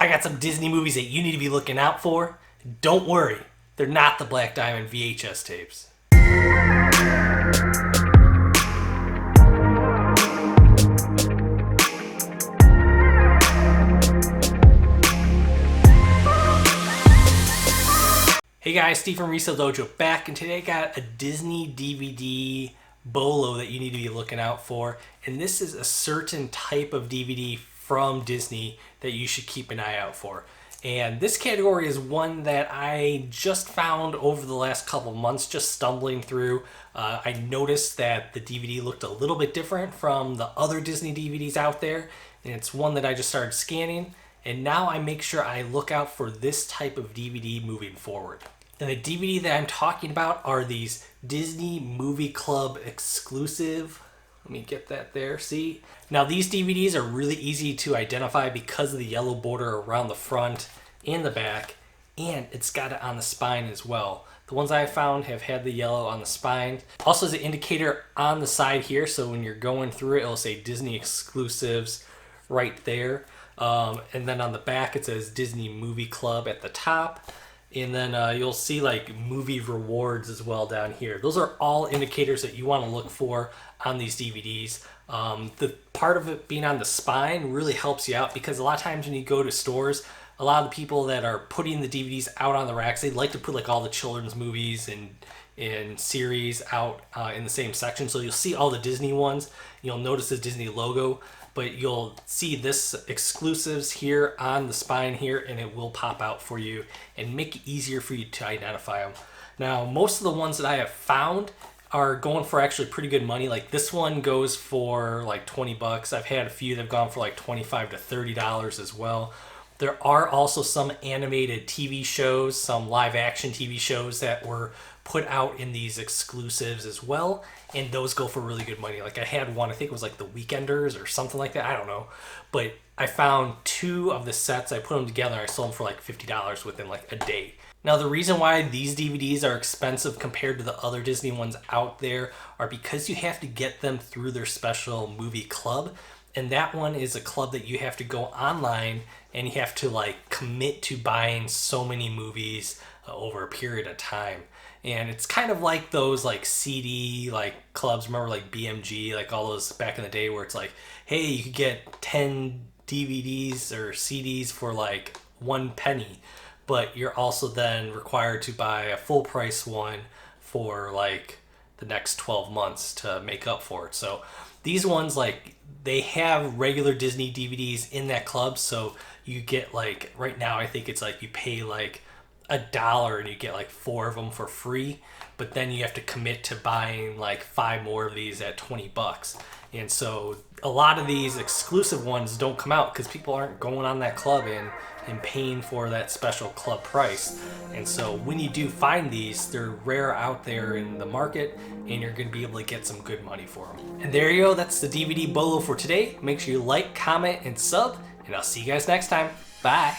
I got some Disney movies that you need to be looking out for. Don't worry, they're not the Black Diamond VHS tapes. Hey guys, Steve from Resale Dojo back, and today I got a Disney DVD BOLO that you need to be looking out for. And this is a certain type of DVD from Disney that you should keep an eye out for. And this category is one that I just found over the last couple months, just stumbling through. I noticed that the DVD looked a little bit different from the other Disney DVDs out there, and it's one that I just started scanning. And now I make sure I look out for this type of DVD moving forward. And the DVD that I'm talking about are these Disney Movie Club exclusive. Let me get that there, see? Now these DVDs are really easy to identify because of the yellow border around the front and the back, and it's got it on the spine as well. The ones I found have had the yellow on the spine. Also has an indicator on the side here, so when you're going through it, it'll say Disney exclusives right there. And then on the back it says Disney Movie Club at the top. And then you'll see like movie rewards as well down here. Those are all indicators that you want to look for on these DVDs. The part of it being on the spine really helps you out because a lot of times when you go to stores, a lot of the people that are putting the DVDs out on the racks, they like to put like all the children's movies and series out in the same section. So you'll see all the Disney ones. You'll notice the Disney logo, but you'll see this exclusives here on the spine here, and it will pop out for you and make it easier for you to identify them. Now, most of the ones that I have found are going for actually pretty good money. Like this one goes for like 20 bucks. I've had a few that have gone for like $25 to $30 as well. There are also some animated TV shows, some live action TV shows that were put out in these exclusives as well, and those go for really good money. Like I had one, I think it was like The Weekenders or something like that, I don't know. But I found two of the sets, I put them together, I sold them for like $50 within like a day. Now the reason why these DVDs are expensive compared to the other Disney ones out there are because you have to get them through their special movie club. And that one is a club that you have to go online and you have to like commit to buying so many movies over a period of time. And it's kind of like those like CD like clubs, remember like BMG, like all those back in the day where it's like, hey, you could get 10 DVDs or CDs for like 1 penny, but you're also then required to buy a full price one for like the next 12 months to make up for it. So these ones, like, they have regular Disney DVDs in that club, so you get like, right now I think it's like you pay like $1 and you get like 4 of them for free, but then you have to commit to buying like 5 more of these at 20 bucks. And so a lot of these exclusive ones don't come out because people aren't going on that club and paying for that special club price. And so when you do find these, they're rare out there in the market, and you're going to be able to get some good money for them. And there you go, that's the DVD BOLO for today. Make sure you like, comment, and sub, and I'll see you guys next time. Bye.